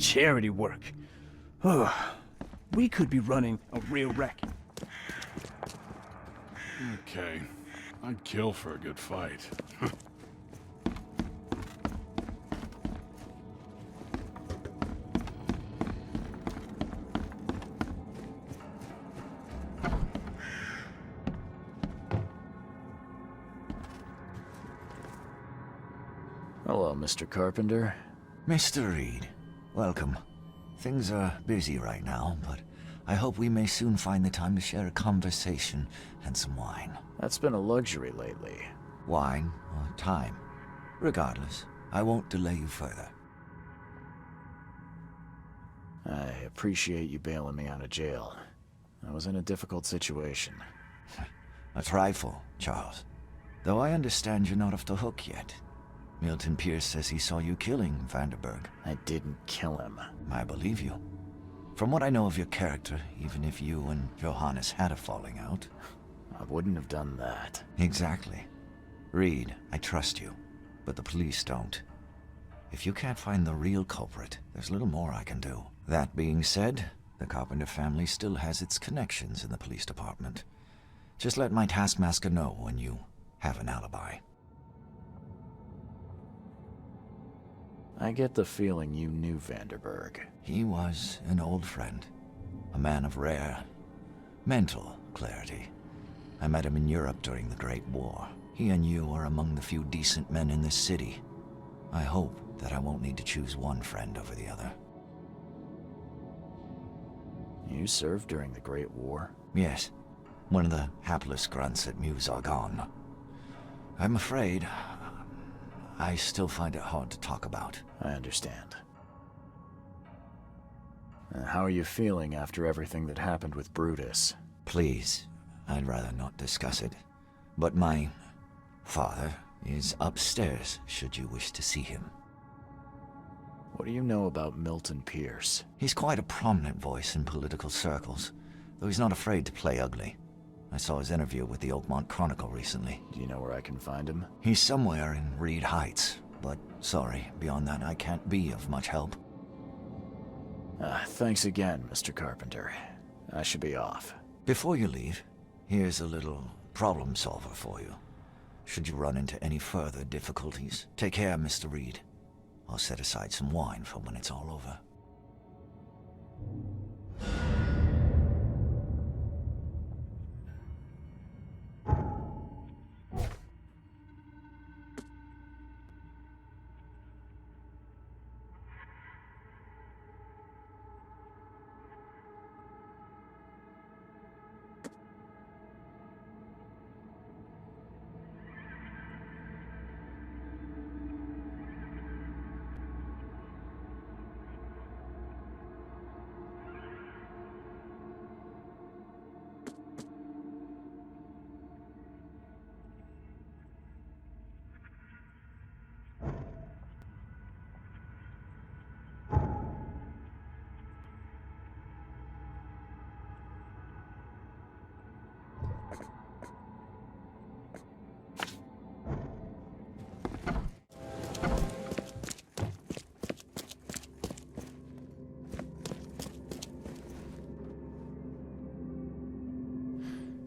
charity work. Ugh. We could be running a real wreck. Okay. I'd kill for a good fight. Hello, Mr. Carpenter. Mr. Reed, welcome. Things are busy right now, but I hope we may soon find the time to share a conversation and some wine. That's been a luxury lately. Wine or time. Regardless, I won't delay you further. I appreciate you bailing me out of jail. I was in a difficult situation. A trifle, Charles. Though I understand you're not off the hook yet. Milton Pierce says he saw you killing Vanderberg. I didn't kill him. I believe you. From what I know of your character, even if you and Johannes had a falling out... I wouldn't have done that. Exactly. Reed, I trust you, but the police don't. If you can't find the real culprit, there's little more I can do. That being said, the Carpenter family still has its connections in the police department. Just let my taskmaster know when you have an alibi. I get the feeling you knew Vanderberg. He was an old friend, a man of rare mental clarity. I met him in Europe during the Great War. He and you are among the few decent men in this city. I hope that I won't need to choose one friend over the other. You served during the Great War? Yes, one of the hapless grunts at Meuse-Argonne. I'm afraid I still find it hard to talk about. I understand. How are you feeling after everything that happened with Brutus? Please, I'd rather not discuss it. But my father is upstairs, should you wish to see him. What do you know about Milton Pierce? He's quite a prominent voice in political circles, though he's not afraid to play ugly. I saw his interview with the Oakmont Chronicle recently. Do you know where I can find him? He's somewhere in Reed Heights, but sorry, beyond that I can't be of much help. Thanks again, Mr. Carpenter. I should be off. Before you leave, here's a little problem solver for you. Should you run into any further difficulties, take care, Mr. Reed. I'll set aside some wine for when it's all over.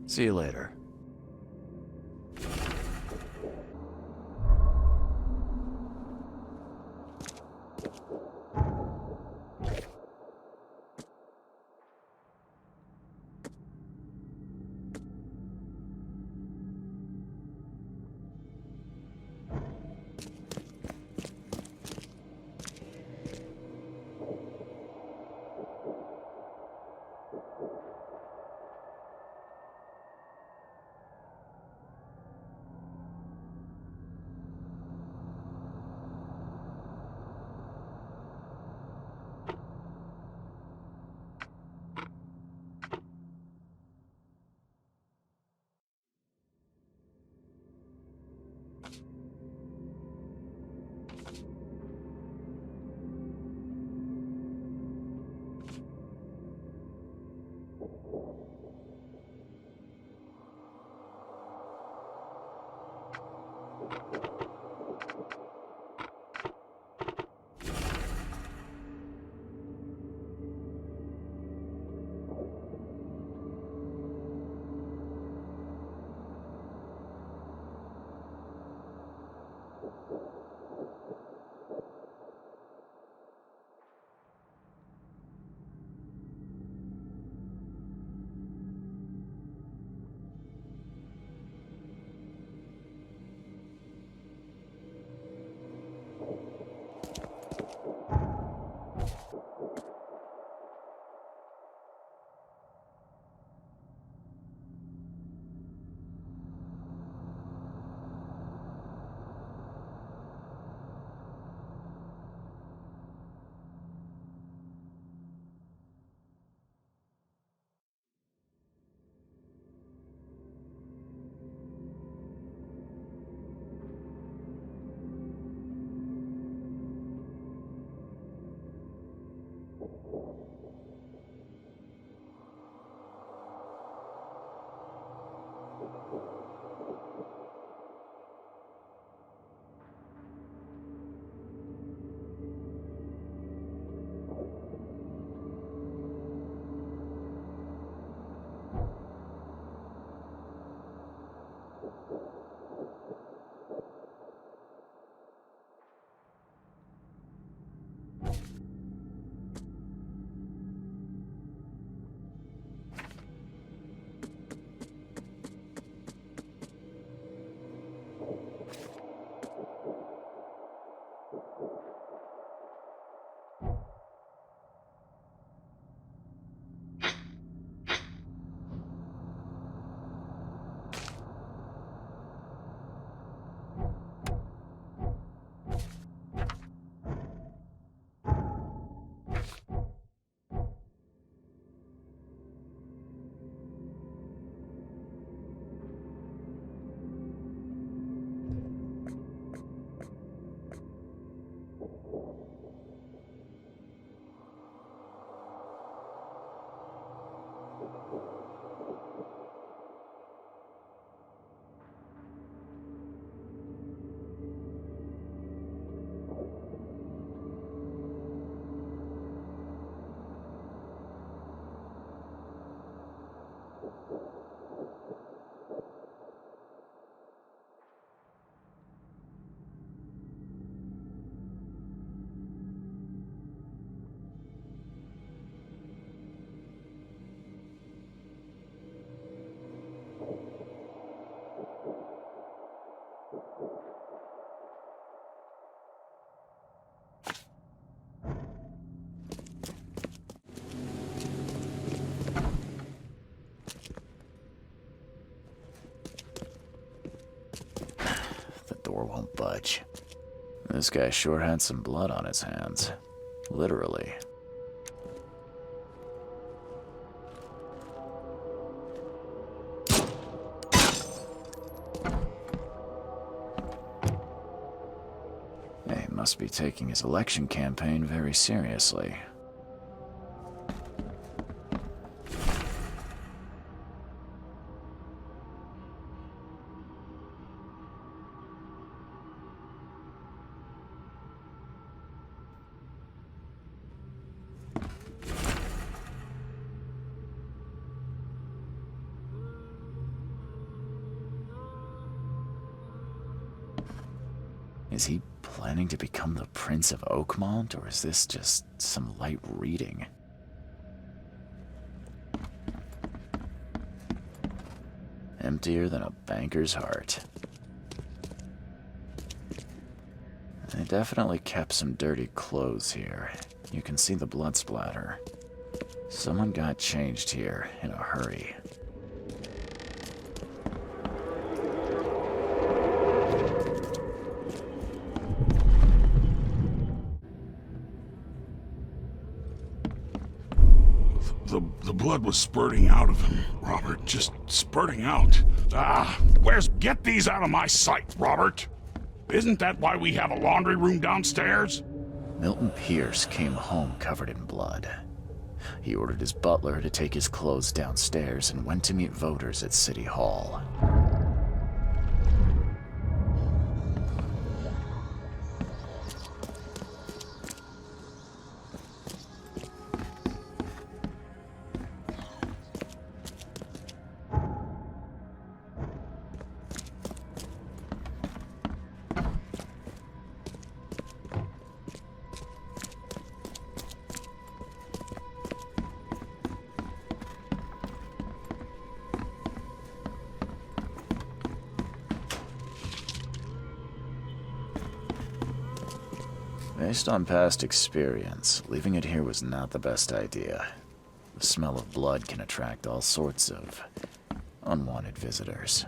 See you later. Door won't budge. This guy sure had some blood on his hands. Literally. He must be taking his election campaign very seriously. Is he planning to become the Prince of Oakmont, or is this just some light reading? Emptier than a banker's heart. They definitely kept some dirty clothes here. You can see the blood splatter. Someone got changed here in a hurry. The blood was spurting out of him, Robert. Just spurting out. Get these out of my sight, Robert. Isn't that why we have a laundry room downstairs? Milton Pierce came home covered in blood. He ordered his butler to take his clothes downstairs and went to meet voters at City Hall. Based on past experience, leaving it here was not the best idea. The smell of blood can attract all sorts of unwanted visitors.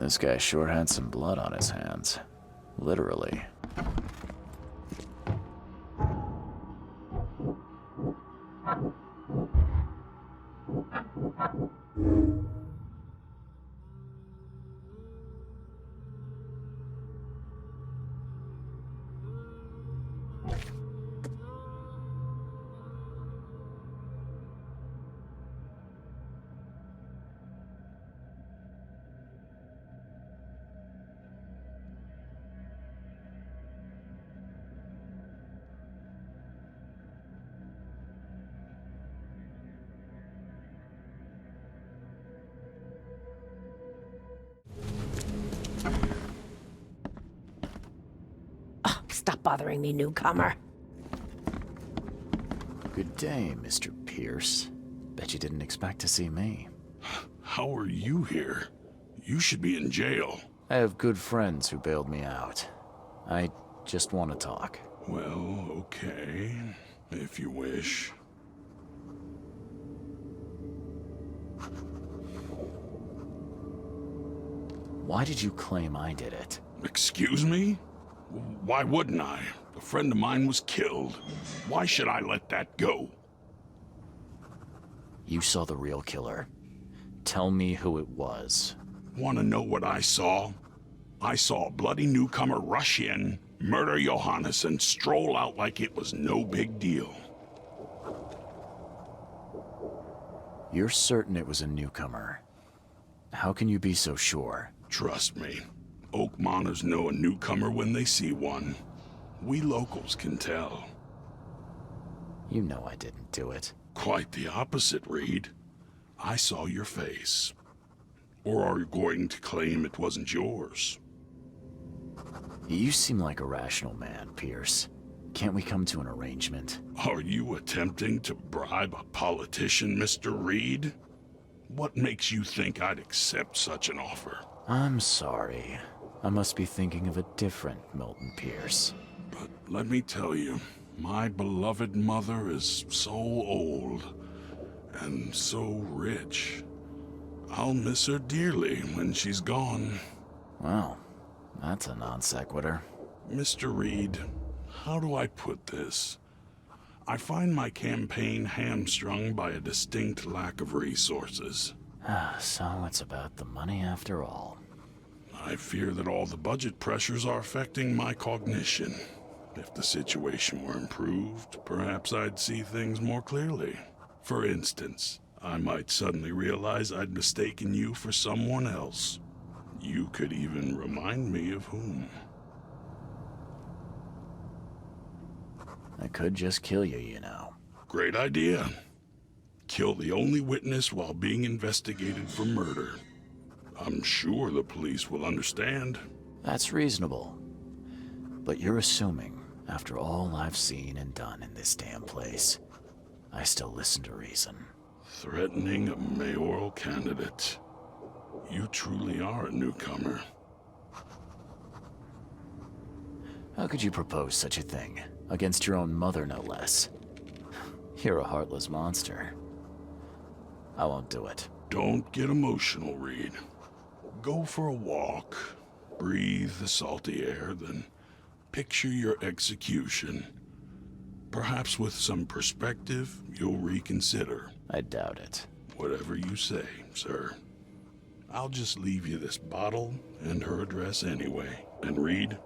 This guy sure had some blood on his hands. Literally. Stop bothering me, newcomer. Good day, Mr. Pierce. Bet you didn't expect to see me. How are you here? You should be in jail. I have good friends who bailed me out. I just want to talk. Well, okay, if you wish. Why did you claim I did it? Excuse me? Why wouldn't I? A friend of mine was killed. Why should I let that go? You saw the real killer. Tell me who it was. Want to know what I saw? I saw a bloody newcomer rush in, murder Johannes, and stroll out like it was no big deal. You're certain it was a newcomer. How can you be so sure? Trust me, Oakmonters know a newcomer when they see one. We locals can tell. You know I didn't do it. Quite the opposite, Reed. I saw your face. Or are you going to claim it wasn't yours? You seem like a rational man, Pierce. Can't we come to an arrangement? Are you attempting to bribe a politician, Mr. Reed? What makes you think I'd accept such an offer? I'm sorry. I must be thinking of a different Milton Pierce. But let me tell you, my beloved mother is so old and so rich. I'll miss her dearly when she's gone. Well, that's a non sequitur. Mr. Reed, how do I put this? I find my campaign hamstrung by a distinct lack of resources. So it's about the money after all. I fear that all the budget pressures are affecting my cognition. If the situation were improved, perhaps I'd see things more clearly. For instance, I might suddenly realize I'd mistaken you for someone else. You could even remind me of whom. I could just kill you, you know. Great idea. Kill the only witness while being investigated for murder. I'm sure the police will understand. That's reasonable. But you're assuming, after all I've seen and done in this damn place, I still listen to reason. Threatening a mayoral candidate. You truly are a newcomer. How could you propose such a thing? Against your own mother, no less. You're a heartless monster. I won't do it. Don't get emotional, Reed. Go for a walk, breathe the salty air, then picture your execution. Perhaps with some perspective, you'll reconsider. I doubt it. Whatever you say, sir. I'll just leave you this bottle and her address anyway. And Reed,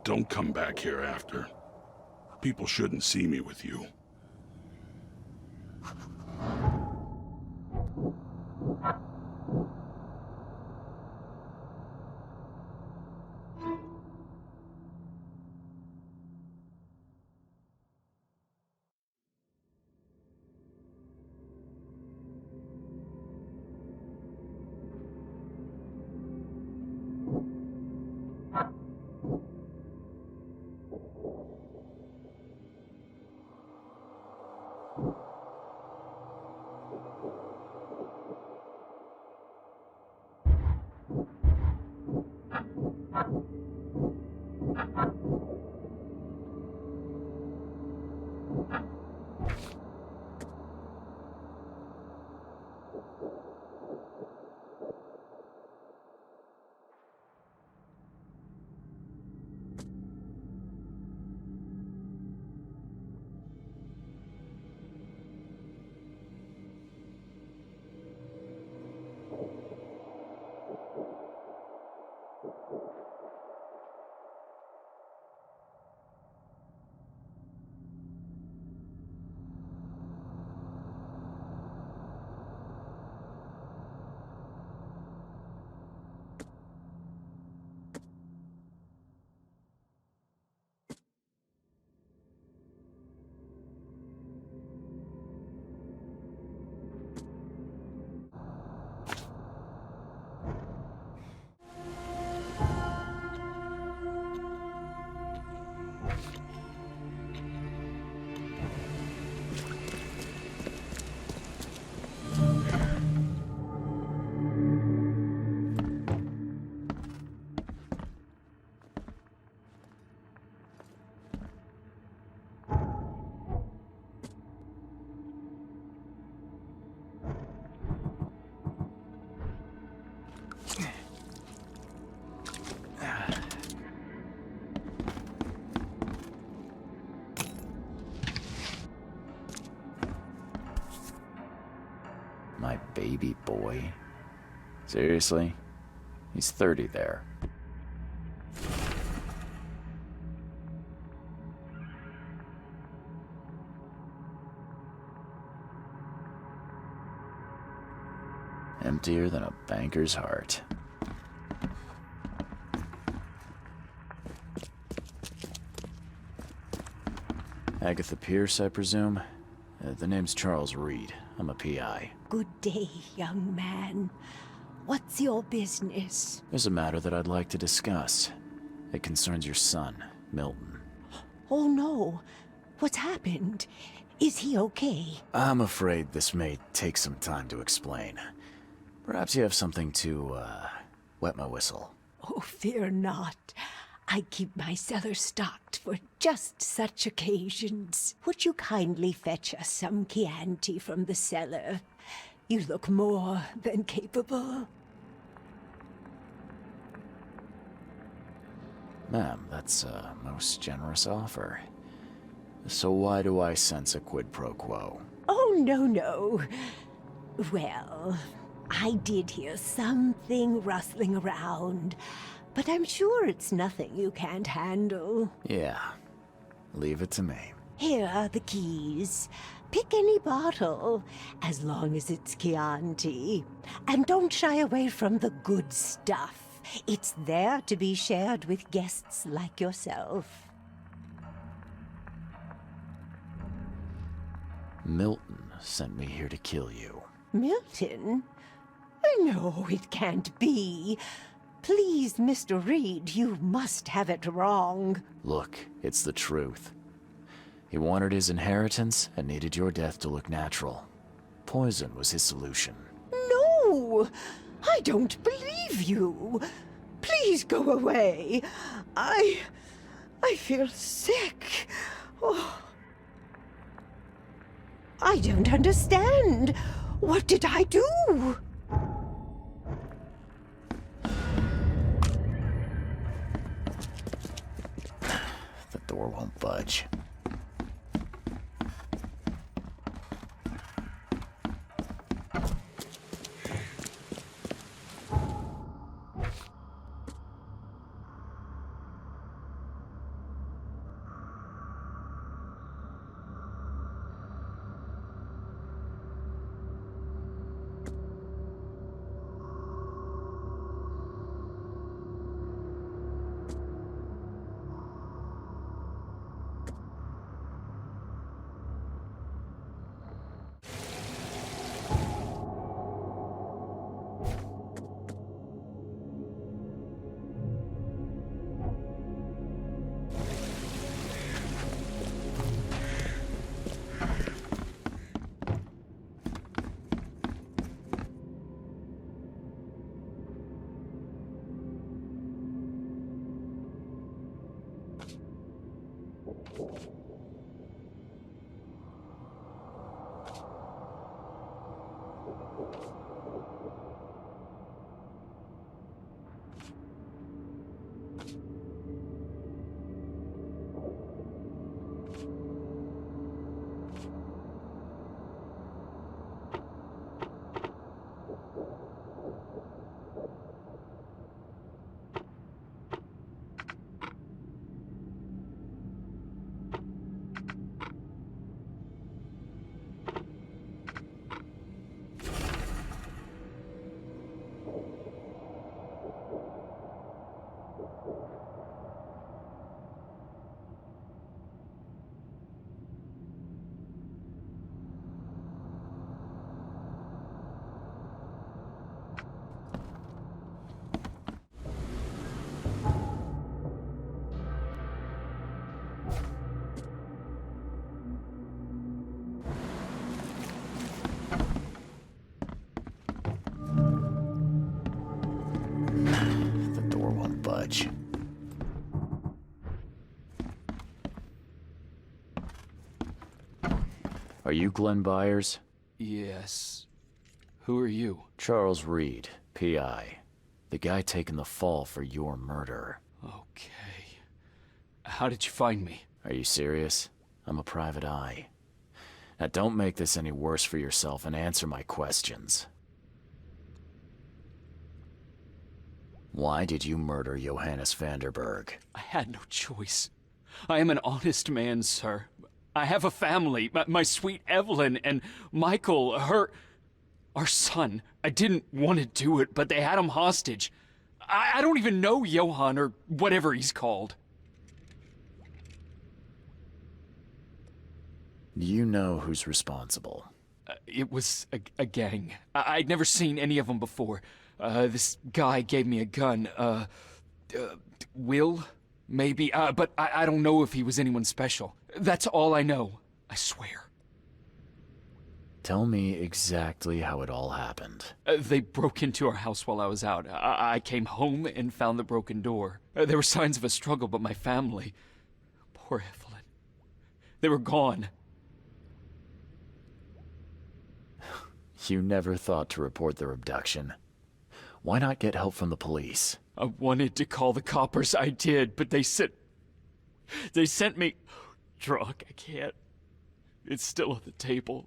don't come back here after. People shouldn't see me with you. Joey. Seriously? He's 30 there. Emptier than a banker's heart. Agatha Pierce, I presume? The name's Charles Reed. I'm a PI. Good day, young man. What's your business? There's a matter that I'd like to discuss. It concerns your son, Milton. Oh no. What's happened? Is he okay? I'm afraid this may take some time to explain. Perhaps you have something to, wet my whistle. Oh, fear not. I keep my cellar stocked for just such occasions. Would you kindly fetch us some Chianti from the cellar? You look more than capable. Ma'am, that's a most generous offer. So why do I sense a quid pro quo? Oh, no. Well, I did hear something rustling around, but I'm sure it's nothing you can't handle. Yeah, leave it to me. Here are the keys. Pick any bottle, as long as it's Chianti. And don't shy away from the good stuff. It's there to be shared with guests like yourself. Milton sent me here to kill you. Milton? No, it can't be. Please, Mr. Reed, you must have it wrong. Look, it's the truth. He wanted his inheritance and needed your death to look natural. Poison was his solution. No! I don't believe you. Please go away. I feel sick. Oh. I don't understand. What did I do? The door won't budge. Budge. Are you Glenn Byers? Yes. Who are you? Charles Reed, PI. The guy taking the fall for your murder. Okay. How did you find me? Are you serious? I'm a private eye. Now don't make this any worse for yourself and answer my questions. Why did you murder Johannes Vanderberg? I had no choice. I am an honest man, sir. I have a family, my sweet Evelyn and Michael, our son. I didn't want to do it, but they had him hostage. I don't even know Johann or whatever he's called. Do you know who's responsible? It was a gang. I'd never seen any of them before. This guy gave me a gun. Will? Maybe. But I don't know if he was anyone special. That's all I know. I swear. Tell me exactly how it all happened. They broke into our house while I was out. I came home and found the broken door. There were signs of a struggle, but my family... Poor Evelyn. They were gone. You never thought to report their abduction. Why not get help from the police? I wanted to call the coppers, I did, but they sent me... Drunk, I can't. It's still on the table.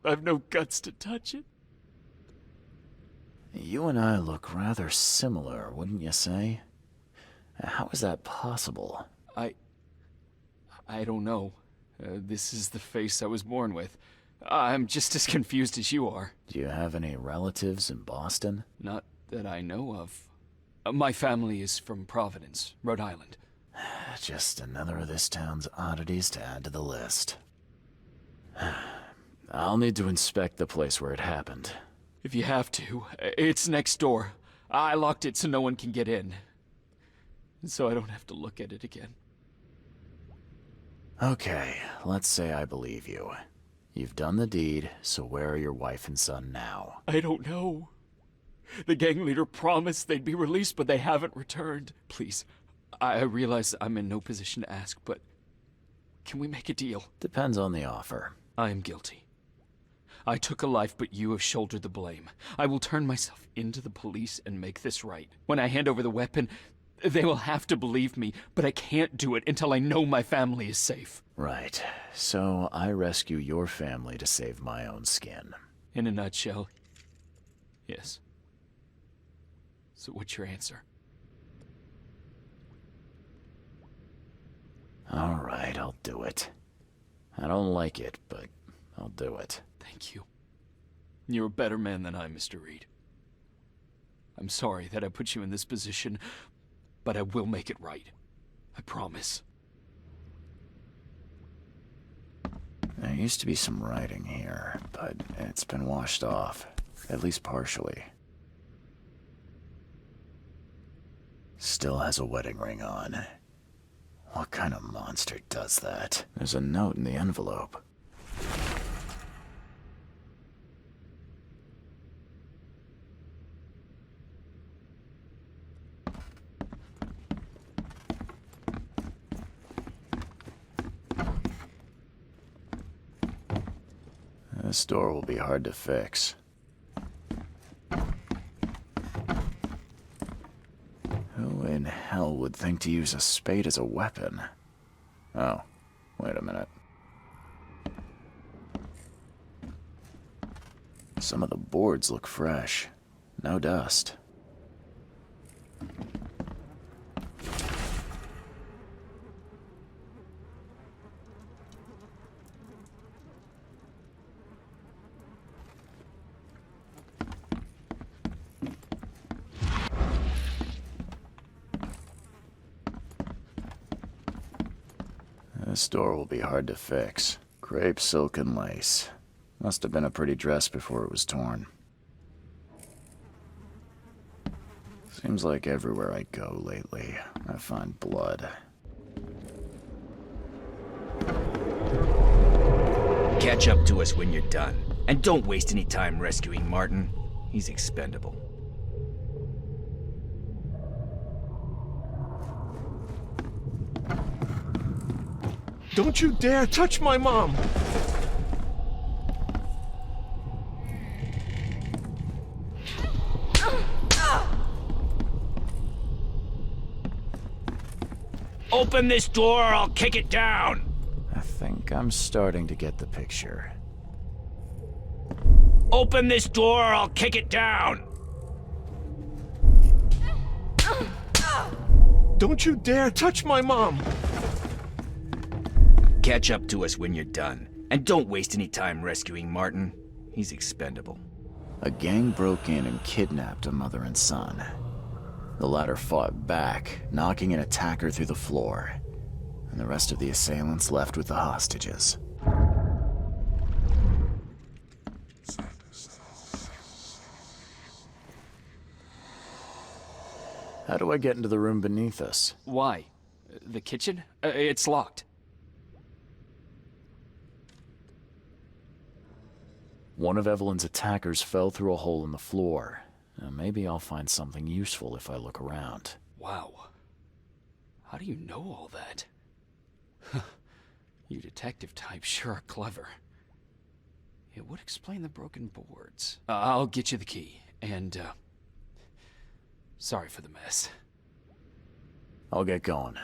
I've no guts to touch it. You and I look rather similar, wouldn't you say? How is that possible? I don't know. This is the face I was born with. I'm just as confused as you are. Do you have any relatives in Boston? Not that I know of. My family is from Providence, Rhode Island. Just another of this town's oddities to add to the list. I'll need to inspect the place where it happened. If you have to, it's next door. I locked it so no one can get in. So I don't have to look at it again. Okay, let's say I believe you. You've done the deed, so where are your wife and son now? I don't know. The gang leader promised they'd be released, but they haven't returned. Please, I realize I'm in no position to ask, but can we make a deal? Depends on the offer. I am guilty. I took a life, but you have shouldered the blame. I will turn myself into the police and make this right. When I hand over the weapon, they will have to believe me, but I can't do it until I know my family is safe. Right. So I rescue your family to save my own skin. In a nutshell, yes. So what's your answer? All right, I'll do it. I don't like it, but I'll do it. Thank you. You're a better man than I, Mr. Reed. I'm sorry that I put you in this position, but I will make it right. I promise. There used to be some writing here, but it's been washed off, at least partially. Still has a wedding ring on. What kind of monster does that? There's a note in the envelope. This door will be hard to fix. Who in hell would think to use a spade as a weapon? Oh, wait a minute. Some of the boards look fresh. No dust. This door will be hard to fix. Crepe, silk, and lace. Must have been a pretty dress before it was torn. Seems like everywhere I go lately, I find blood. Catch up to us when you're done. And don't waste any time rescuing Martin. He's expendable. Don't you dare touch my mom! Open this door or I'll kick it down! I think I'm starting to get the picture. Open this door or I'll kick it down! Don't you dare touch my mom! Catch up to us when you're done. And don't waste any time rescuing Martin. He's expendable. A gang broke in and kidnapped a mother and son. The latter fought back, knocking an attacker through the floor, and the rest of the assailants left with the hostages. How do I get into the room beneath us? Why? The kitchen? It's locked. One of Evelyn's attackers fell through a hole in the floor. Now, maybe I'll find something useful if I look around. Wow. How do you know all that? You detective types sure are clever. It would explain the broken boards. I'll get you the key, and, sorry for the mess. I'll get going.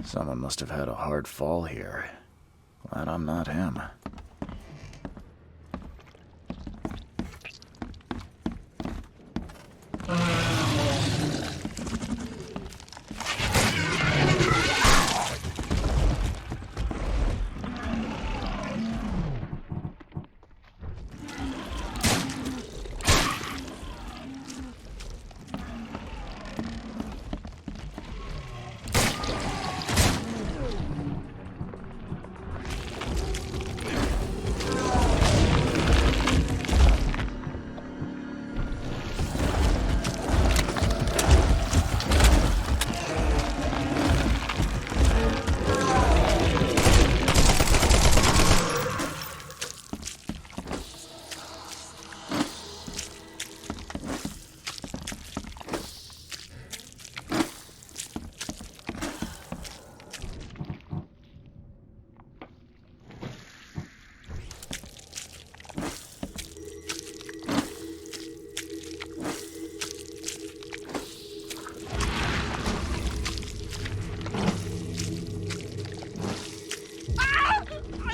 Someone must have had a hard fall here. Glad I'm not him.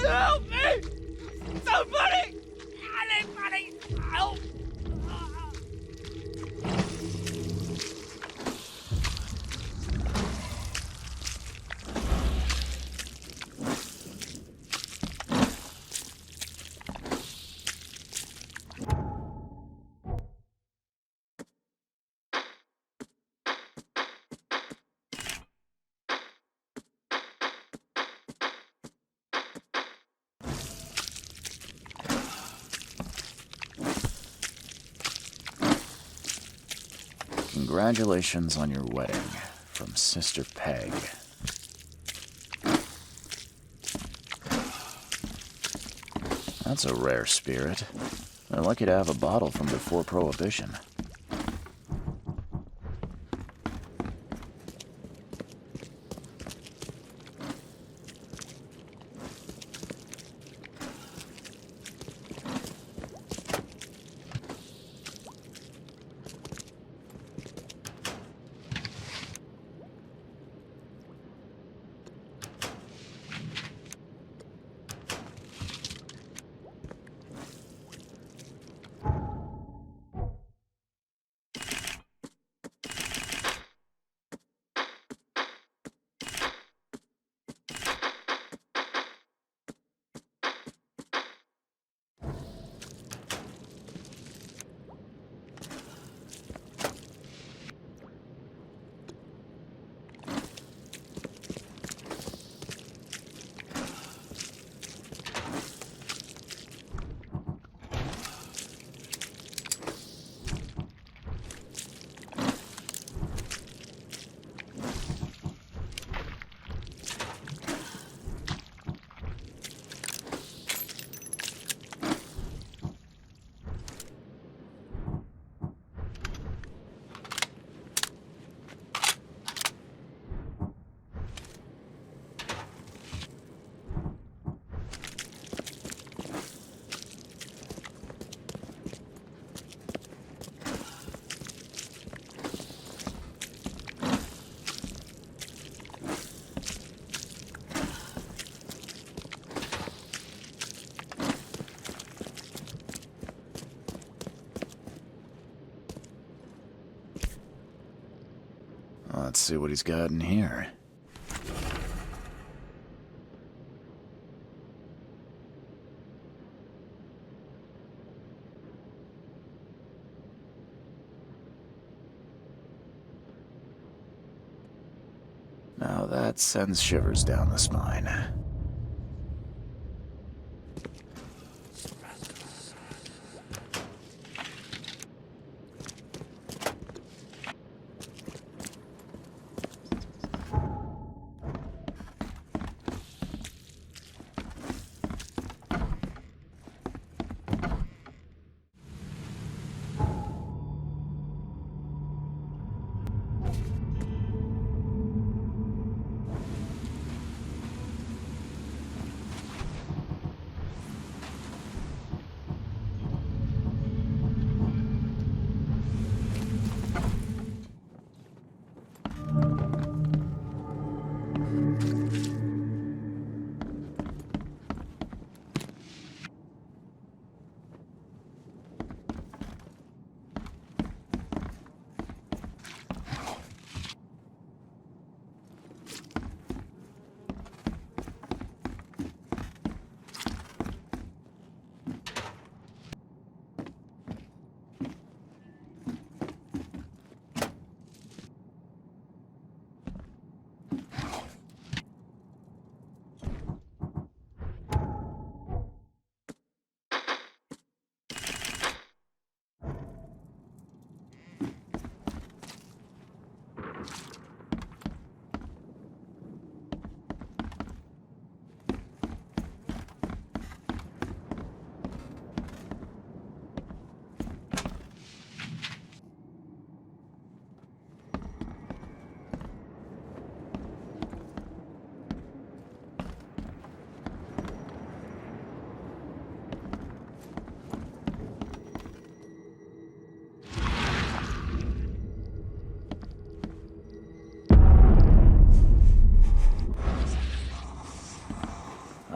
Help me! Somebody! Anybody! Help! Congratulations on your wedding, from Sister Peg. That's a rare spirit. They're lucky to have a bottle from before Prohibition. Let's see what he's got in here. Now that sends shivers down the spine.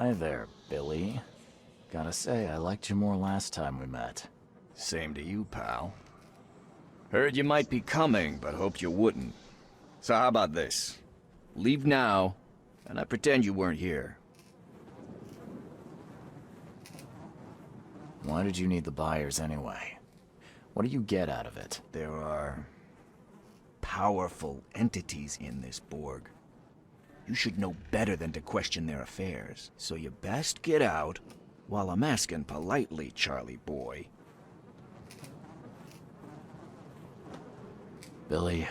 Hi there, Billy. Gotta say, I liked you more last time we met. Same to you, pal. Heard you might be coming, but hoped you wouldn't. So how about this? Leave now, and I pretend you weren't here. Why did you need the buyers anyway? What do you get out of it? There are powerful entities in this Borg. You should know better than to question their affairs. So you best get out while I'm asking politely, Charlie boy. Billy,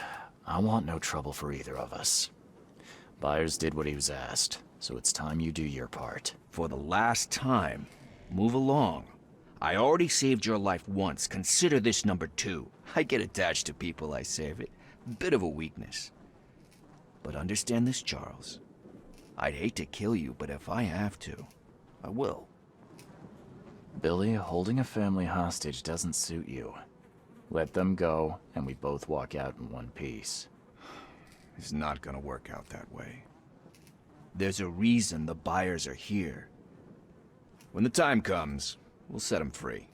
I want no trouble for either of us. Byers did what he was asked, so it's time you do your part. For the last time, move along. I already saved your life once. Consider this number 2. I get attached to people I save. It bit of a weakness. But understand this, Charles. I'd hate to kill you, but if I have to, I will. Billy, holding a family hostage doesn't suit you. Let them go, and we both walk out in one piece. It's not gonna work out that way. There's a reason the buyers are here. When the time comes, we'll set them free.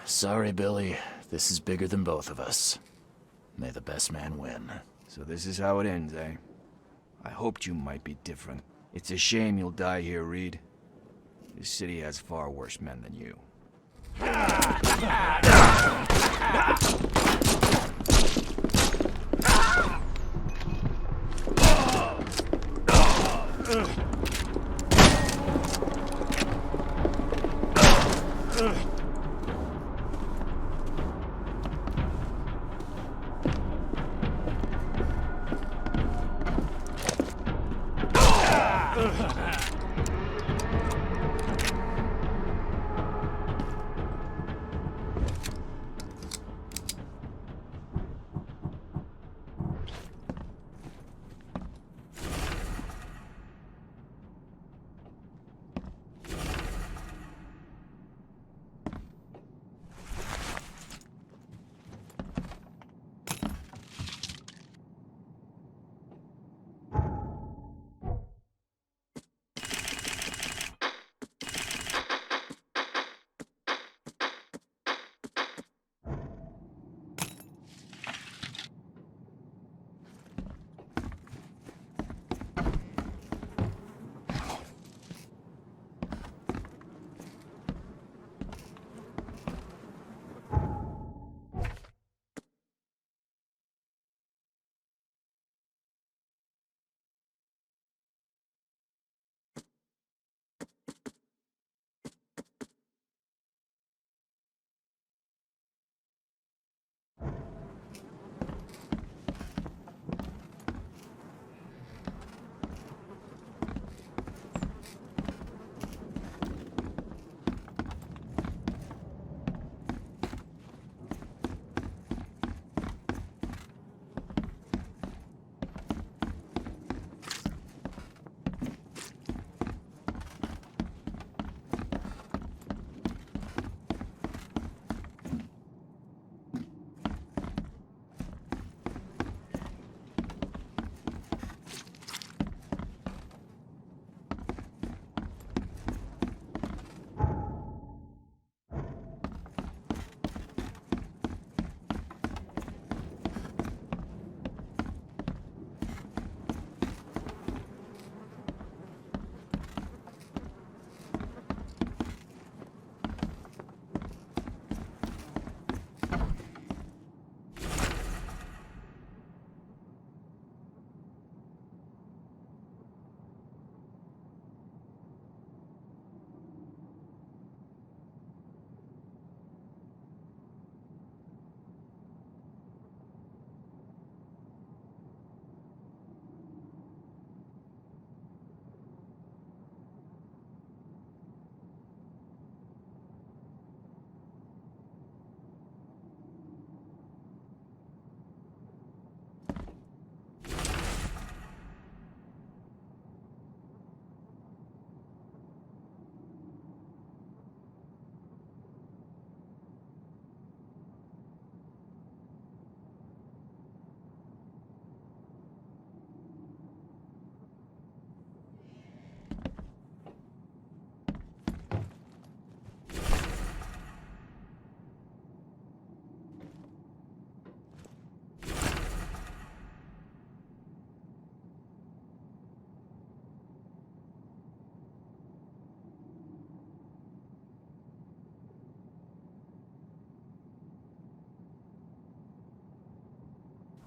Sorry, Billy. This is bigger than both of us. May the best man win. So this is how it ends, eh? I hoped you might be different. It's a shame you'll die here, Reed. This city has far worse men than you.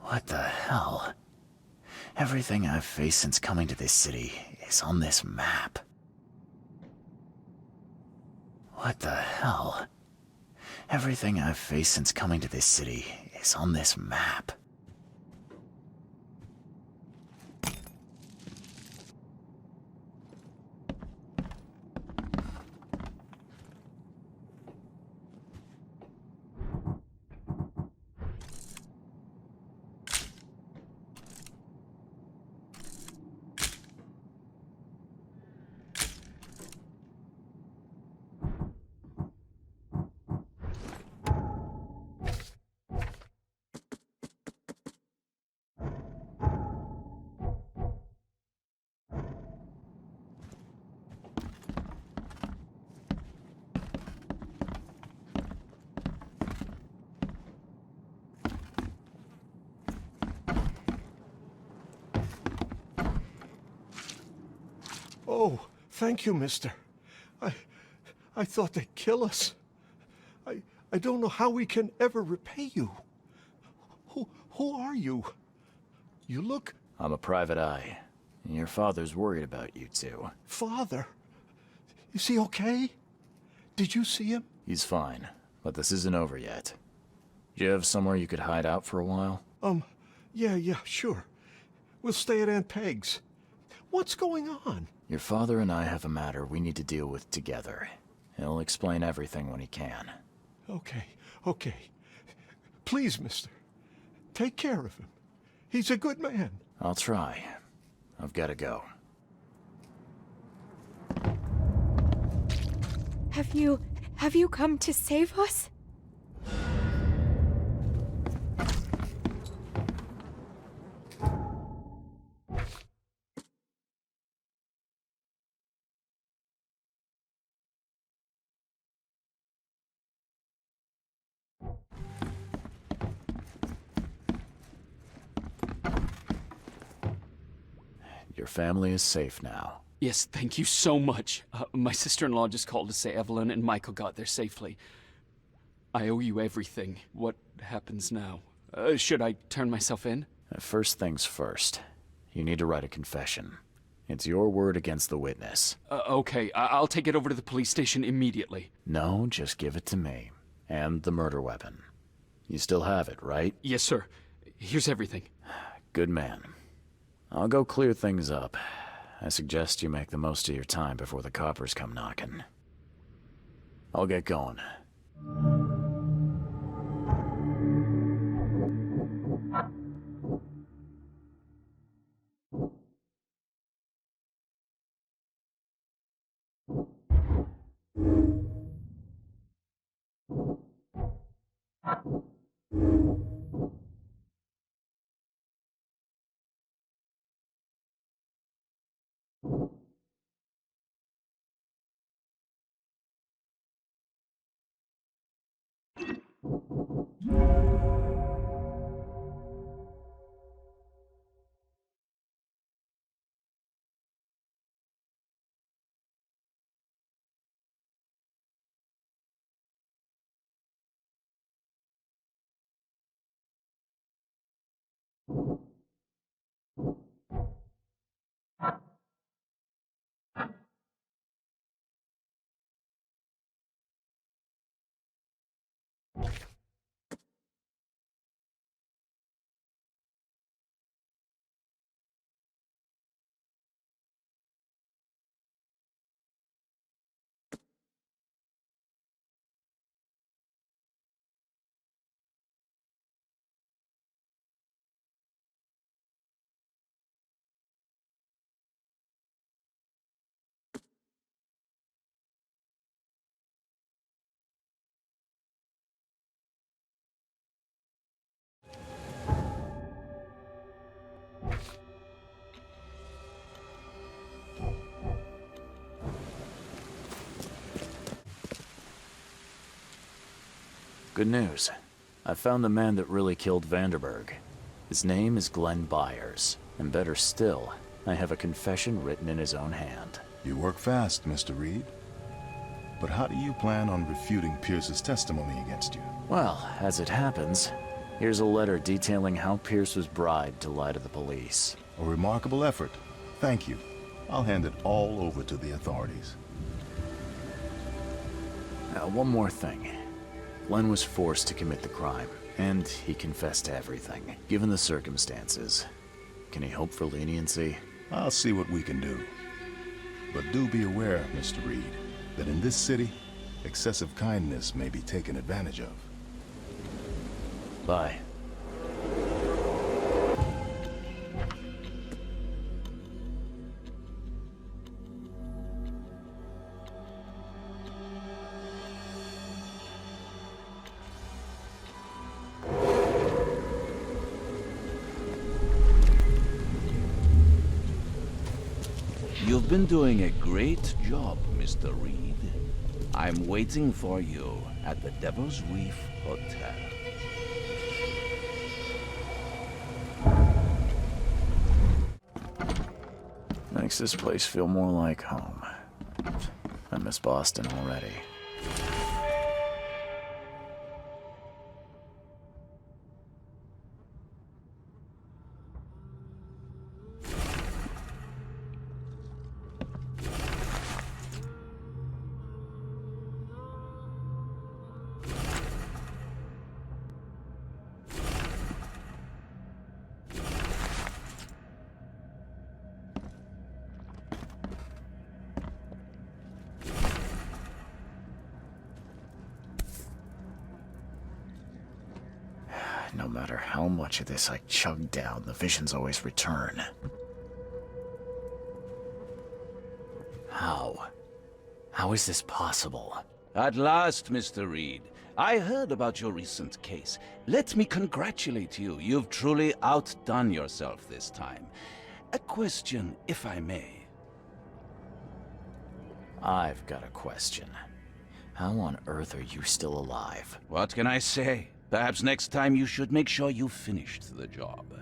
What the hell? Everything I've faced since coming to this city is on this map. What the hell? Everything I've faced since coming to this city is on this map. Oh, thank you, mister. I thought they'd kill us. I don't know how we can ever repay you. Who are you? You look... I'm a private eye. Your father's worried about you two. Father? Is he okay? Did you see him? He's fine, but this isn't over yet. Do you have somewhere you could hide out for a while? Yeah, sure. We'll stay at Aunt Peg's. What's going on? Your father and I have a matter we need to deal with together. He'll explain everything when he can. Okay. Please, mister. Take care of him. He's a good man. I'll try. I've got to go. Have you come to save us? Your family is safe now. Yes, thank you so much. My sister-in-law just called to say Evelyn and Michael got there safely. I owe you everything. What happens now? Should I turn myself in? First things first. You need to write a confession. It's your word against the witness. Okay, I'll take it over to the police station immediately. No, just give it to me. And the murder weapon. You still have it, right? Yes, sir. Here's everything. Good man. I'll go clear things up. I suggest you make the most of your time before the coppers come knocking. I'll get going. Good news. I found the man that really killed Vanderberg. His name is Glenn Byers, and better still, I have a confession written in his own hand. You work fast, Mr. Reed. But how do you plan on refuting Pierce's testimony against you? Well, as it happens, Here's a letter detailing how Pierce was bribed to lie to the police. A remarkable effort. Thank you. I'll hand it all over to the authorities. One more thing. Glenn was forced to commit the crime, and he confessed to everything. Given the circumstances, can he hope for leniency? I'll see what we can do. But do be aware, Mr. Reed, that in this city, excessive kindness may be taken advantage of. Bye. You've been doing a great job, Mr. Reed. I'm waiting for you at the Devil's Reef Hotel. Makes this place feel more like home. I miss Boston already. No matter how much of this I chug down, the visions always return. How? How is this possible? At last, Mr. Reed. I heard about your recent case. Let me congratulate you. You've truly outdone yourself this time. A question, if I may. I've got a question. How on earth are you still alive? What can I say? Perhaps next time you should make sure you finished the job.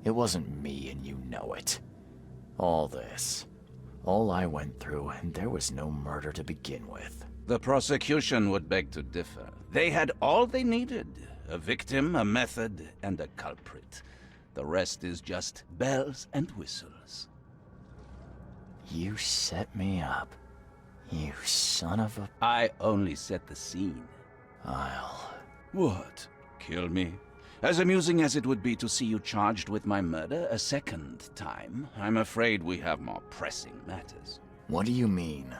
It wasn't me, and you know it. All this. All I went through, and there was no murder to begin with. The prosecution would beg to differ. They had all they needed. A victim, a method, and a culprit. The rest is just bells and whistles. You set me up. You son of a... I only set the scene. What? Kill me? As amusing as it would be to see you charged with my murder a second time, I'm afraid we have more pressing matters. What do you mean?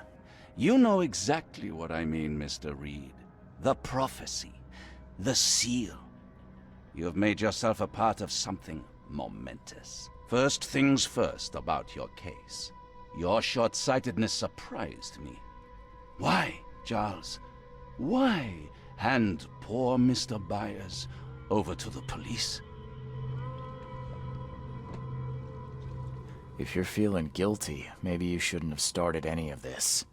You know exactly what I mean, Mr. Reed. The prophecy. The seal. You have made yourself a part of something momentous. First things first about your case. Your short-sightedness surprised me. Why, Charles? Why hand poor Mr. Byers over to the police? If you're feeling guilty, maybe you shouldn't have started any of this.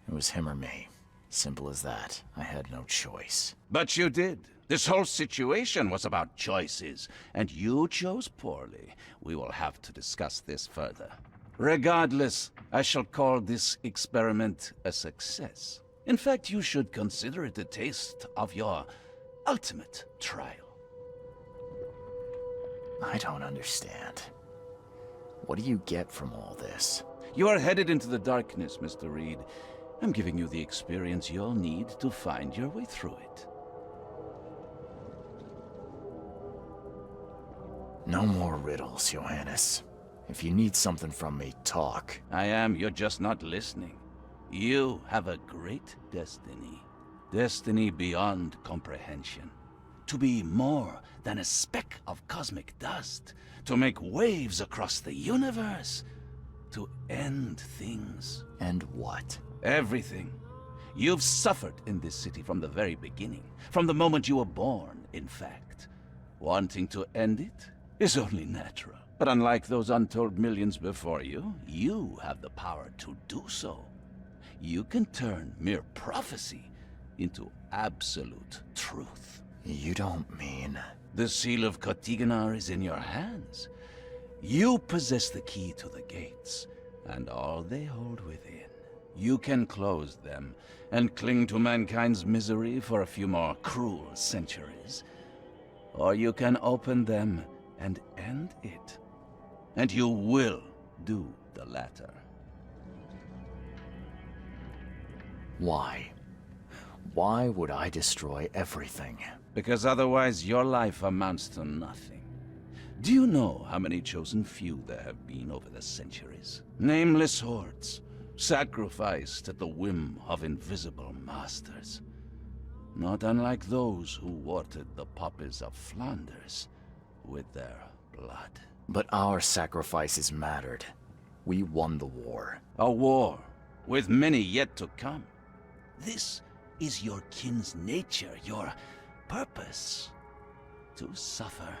It was him or me. Simple as that. I had no choice. But you did. This whole situation was about choices, and you chose poorly. We will have to discuss this further. Regardless, I shall call this experiment a success. In fact, you should consider it a taste of your ultimate trial. I don't understand. What do you get from all this? You are headed into the darkness, Mr. Reed. I'm giving you the experience you'll need to find your way through it. No more riddles, Johannes. If you need something from me, talk. I am, you're just not listening. You have a great destiny. Destiny beyond comprehension. To be more than a speck of cosmic dust. To make waves across the universe. To end things. And what? Everything. You've suffered in this city from the very beginning. From the moment you were born, in fact. Wanting to end it is only natural. But unlike those untold millions before you, you have the power to do so. You can turn mere prophecy into absolute truth. You don't mean... The seal of Kotiganar is in your hands. You possess the key to the gates, and all they hold within. You can close them and cling to mankind's misery for a few more cruel centuries. Or you can open them and end it. And you will do the latter. Why? Why would I destroy everything? Because otherwise your life amounts to nothing. Do you know how many chosen few there have been over the centuries? Nameless hordes, sacrificed at the whim of invisible masters. Not unlike those who watered the poppies of Flanders with their blood. But our sacrifices mattered. We won the war. A war, with many yet to come. This is your kin's nature, your purpose. To suffer.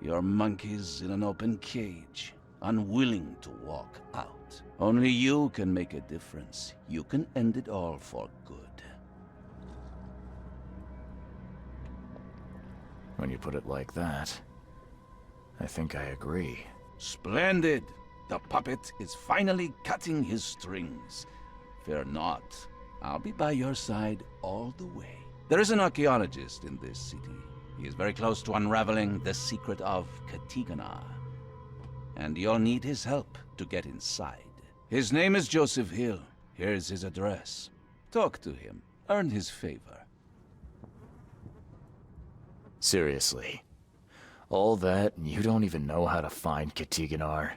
You're monkeys in an open cage, unwilling to walk out. Only you can make a difference. You can end it all for good. When you put it like that, I think I agree. Splendid! The puppet is finally cutting his strings. Fear not. I'll be by your side all the way. There is an archaeologist in this city. He is very close to unraveling the secret of Katigana. And you'll need his help to get inside. His name is Joseph Hill. Here's his address. Talk to him. Earn his favor. Seriously. All that, and you don't even know how to find Katiganar?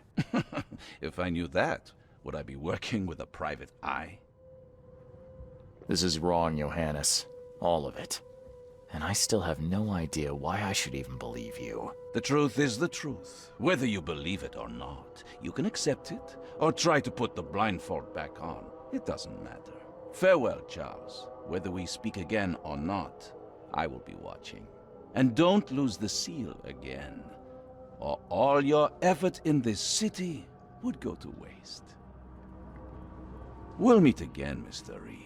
If I knew that, would I be working with a private eye? This is wrong, Johannes. All of it. And I still have no idea why I should even believe you. The truth is the truth. Whether you believe it or not, you can accept it, or try to put the blindfold back on. It doesn't matter. Farewell, Charles. Whether we speak again or not, I will be watching. And don't lose the seal again, or all your effort in this city would go to waste. We'll meet again, Mr. Reed.